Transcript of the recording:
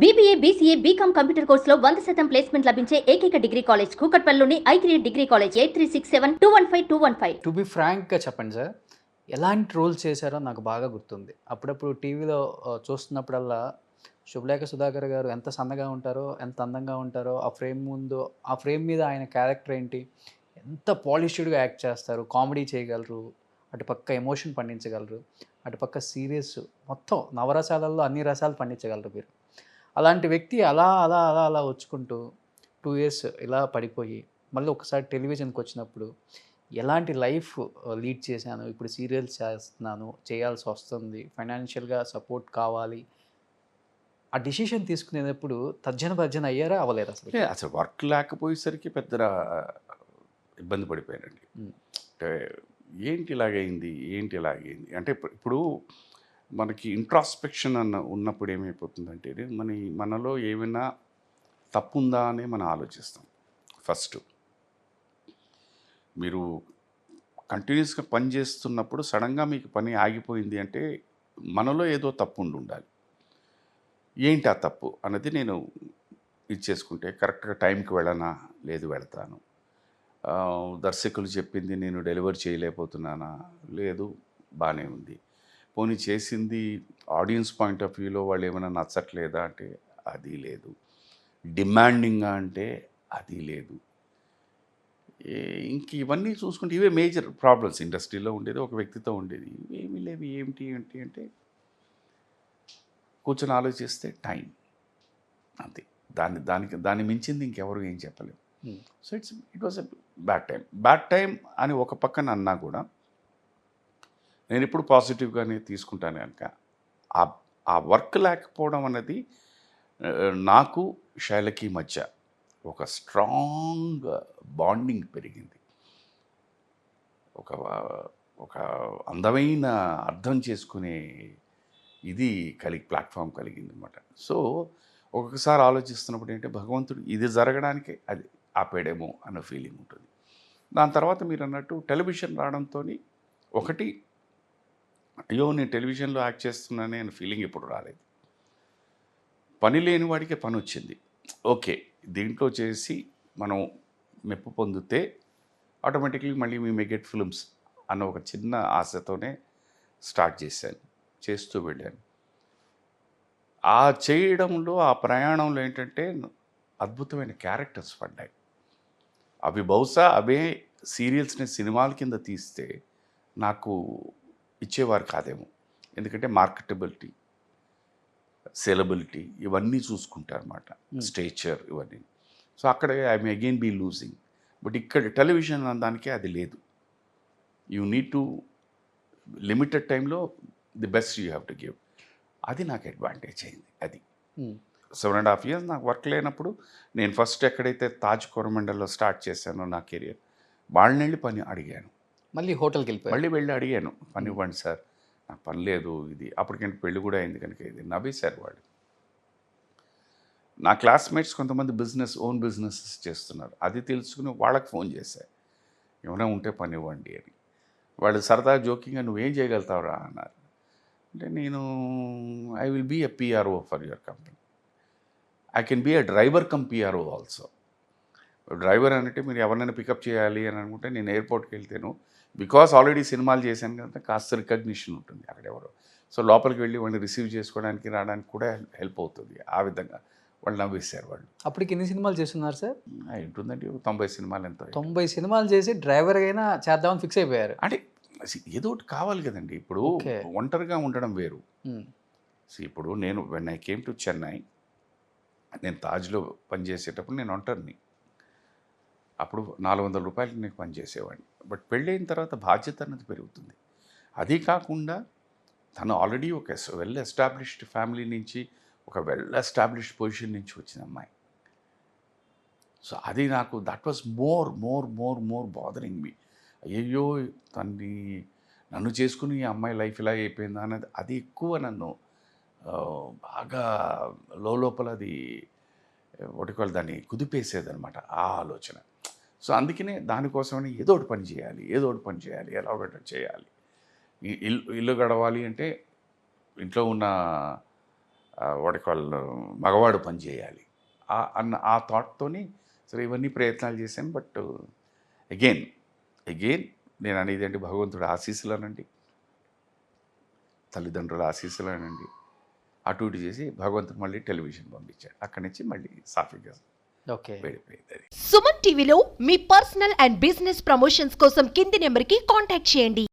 BBA, BCA, BCom computer కోర్సులో 100% placement లభించే ఏకైక డిగ్రీ కాలేజ్ కూకట్పల్లిలోని ఐ3 డిగ్రీ కాలేజ్ 8367215215. టు బి ఫ్రాంక్గా చెప్పండి సార్, ఎలాంటి రోల్ చేశారో నాకు బాగా గుర్తుంది. అప్పుడప్పుడు టీవీలో చూస్తున్నప్పుడల్లా శుభలేఖ సుధాకర్ గారు ఎంత సన్నగా ఉంటారో, ఎంత అందంగా ఉంటారో, ఆ ఫ్రేమ్ ముందు ఆ ఫ్రేమ్ మీద ఆయన క్యారెక్టర్ ఏంటి, ఎంత పాలిష్డ్గా యాక్ట్ చేస్తారు, కామెడీ చేయగలరు, అటుపక్క ఎమోషన్ పండించగలరు, అటుపక్క సీరియస్, మొత్తం నవరసాలలో అన్ని రసాలు పండించగలరు మీరు. అలాంటి వ్యక్తి అలా అలా అలా అలా వచ్చుకుంటూ 2 ఇయర్స్ ఇలా పడిపోయి మళ్ళీ ఒకసారి టెలివిజన్కి వచ్చినప్పుడు ఎలాంటి లైఫ్ లీడ్ చేశాను, ఇప్పుడు సీరియల్స్ చేస్తున్నాను, చేయాల్సి వస్తుంది, ఫైనాన్షియల్గా సపోర్ట్ కావాలి, ఆ డిసిషన్ తీసుకునేటప్పుడు తర్జన భర్జన అయ్యారా అవ్వలేరు అసలు? అసలు వర్క్ లేకపోయేసరికి పెద్ద ఇబ్బంది పడిపోయానండి. అంటే ఏంటి ఇలాగైంది అంటే ఇప్పుడు మనకి ఇంట్రాస్పెక్షన్ ఉన్నప్పుడు ఏమైపోతుందంటే మనలో ఏమైనా తప్పు ఉందా అని మనం ఆలోచిస్తాం. ఫస్ట్ మీరు కంటిన్యూస్గా పని చేస్తున్నప్పుడు సడన్గా మీకు పని ఆగిపోయింది అంటే మనలో ఏదో తప్పు ఉండాలి. ఏంటి ఆ తప్పు అన్నది నేను ఇచ్చేసుకుంటే కరెక్ట్గా టైంకి వెళ్ళనా, లేదు వెళ్తాను. దర్శకులు చెప్పింది నేను డెలివర్ చేయలేకపోతున్నానా, లేదు బాగానే ఉంది. పోనీ చేసింది ఆడియన్స్ పాయింట్ ఆఫ్ వ్యూలో వాళ్ళు ఏమైనా నచ్చట్లేదా అంటే అది లేదు. డిమాండింగ్గా అంటే అది లేదు. ఇంక ఇవన్నీ చూసుకుంటే ఇవే మేజర్ ప్రాబ్లమ్స్ ఇండస్ట్రీలో ఉండేది, ఒక వ్యక్తితో ఉండేది. ఇవేమీ లేవు. ఏంటి అంటే కూర్చొని ఆలోచిస్తే టైం అంతే. దాన్ని మించింది ఇంకెవరు ఏం చెప్పలేము. So it was a bad time అని ఒక పక్కన అన్నా కూడా నేను ఇప్పుడు పాజిటివ్గానే తీసుకుంటాను కనుక ఆ వర్క్ లేకపోవడం అన్నది నాకు శైలకి మధ్య ఒక స్ట్రాంగ్ బాండింగ్ పెరిగింది. ఒక అందమైన అర్థం చేసుకునే ఇది ప్లాట్ఫామ్ కలిగింది అనమాట. సో ఒక్కొక్కసారి ఆలోచిస్తున్నప్పుడు ఏంటంటే భగవంతుడు ఇది జరగడానికి అది ఆపేడేమో అన్న ఫీలింగ్ ఉంటుంది. దాని తర్వాత మీరు అన్నట్టు టెలివిజన్ రావడంతో ఒకటి అయ్యో నేను టెలివిజన్లో యాక్ట్ చేస్తున్నానే అనే ఫీలింగ్ ఎప్పుడు రాలేదు. పని లేని వాడికి పని వచ్చింది. ఓకే, దీంట్లో చేసి మనం మెప్పు పొందితే ఆటోమేటిక్లీ మళ్ళీ మీ మెగెట్ ఫిల్మ్స్ అన్న ఒక చిన్న ఆశతోనే స్టార్ట్ చేస్తూ వెళ్ళాను. ఆ చేయడంలో ఆ ప్రయాణంలో ఏంటంటే అద్భుతమైన క్యారెక్టర్స్ పడ్డాయి. అవి బహుశా అవే సీరియల్స్ని సినిమాల కింద తీస్తే నాకు ఇచ్చేవారు కాదేమో. ఎందుకంటే మార్కెటబిలిటీ, సెలబిలిటీ ఇవన్నీ చూసుకుంటారన్నమాట, స్టేచర్ ఇవన్నీ. సో అక్కడ I may again be losing. But ఇక్కడ టెలివిజన్ దానికి అది లేదు. యూ నీడ్ టు లిమిటెడ్ టైంలో the best you have to give. అది నాకు అడ్వాంటేజ్ అయింది. అది 7.5 years నాకు వర్క్ లేనప్పుడు నేను ఫస్ట్ ఎక్కడైతే తాజ్ కోరమండల్లో స్టార్ట్ చేశానో నా కెరియర్, వాళ్ళని వెళ్ళి పని అడిగాను. మళ్ళీ హోటల్కి వెళ్ళి అడిగాను, పని ఇవ్వండి సార్, నాకు పని లేదు. ఇది అప్పటికంటే పెళ్ళి కూడా అయింది కనుక ఇది నవ్వేశారు వాళ్ళు. నా క్లాస్మేట్స్ కొంతమంది ఓన్ బిజినెసెస్ చేస్తున్నారు. అది తెలుసుకుని వాళ్ళకి ఫోన్ చేశాను, ఏమైనా ఉంటే పని ఇవ్వండి అని. వాళ్ళు సరదా జోకింగ్గా నువ్వేం చేయగలుగుతావురా అన్నారు. అంటే నేను I will be a PRO for your company. I can be a driver cum PRO also. Driver అంటే మీరు ఎవరినైనా పికప్ చేయాలి అని అనుకుంటే నేను ఎయిర్పోర్ట్కి వెళ్తాను, బికాస్ ఆల్రెడీ సినిమాలు చేశాను కదా, కాస్త రికగ్నిషన్ ఉంటుంది అక్కడ ఎవరో. సో లోపలికి వెళ్ళి వాళ్ళని రిసీవ్ చేసుకోవడానికి రావడానికి కూడా హెల్ప్ అవుతుంది. ఆ విధంగా వాళ్ళు నవ్వేశారు. వాళ్ళు అప్పటికి ఎన్ని సినిమాలు చేస్తున్నారు సార్? ఉంటుందండి 90 సినిమాలు ఎంతో. 90 సినిమాలు చేసి డ్రైవర్ అయినా చేద్దామని ఫిక్స్ అయిపోయారు. అంటే ఏదో ఒకటి కావాలి కదండి. ఇప్పుడు ఒంటరిగా ఉండడం వేరు. ఇప్పుడు నేను when I came to Chennai, నేను తాజ్లో పనిచేసేటప్పుడు నేను ఒంటరిని. అప్పుడు 400 రూపాయలకి నేను పనిచేసేవాడిని. బట్ పెళ్ళైన తర్వాత బాధ్యత అన్నది పెరుగుతుంది. అది కాకుండా తను ఆల్రెడీ ఒక వెల్ ఎస్టాబ్లిష్డ్ ఫ్యామిలీ నుంచి, ఒక వెల్ ఎస్టాబ్లిష్డ్ పొజిషన్ నుంచి వచ్చిన అమ్మాయి. సో అది నాకు that was more bothering me. అయ్యయ్యో నన్ను చేసుకుని ఈ అమ్మాయి లైఫ్ ఇలా అయిపోయిందా అన్నది అది ఎక్కువ నన్ను బాగా లోపల అది ఒకటి దాన్ని కుదిపేసేదనమాట ఆ ఆలోచన. సో అందుకనే దానికోసమని ఏదో ఒకటి పని చేయాలి, ఎలా ఒకటి చేయాలి. ఇల్లు గడవాలి అంటే ఇంట్లో ఉన్న వాళ్ళు మగవాడు పని చేయాలి అన్న ఆ థాట్తోని సరే ఇవన్నీ ప్రయత్నాలు చేశాను. బట్ అగైన్ నేను అనేది అంటే భగవంతుడు ఆశీస్సులనండి, తల్లిదండ్రుల ఆశీస్సులనండి, అటు ఇటు చేసి భగవంతుడు మళ్ళీ టెలివిజన్ పంపించాడు. అక్కడి నుంచి మళ్ళీ సాఫీగా ఓకే. వెళ్ళిపోయింది అది. సుమన్ టీవీలో మీ పర్సనల్ అండ్ బిజినెస్ ప్రమోషన్స్ కోసం కింది నెంబర్కి కాంటాక్ట్ చేయండి.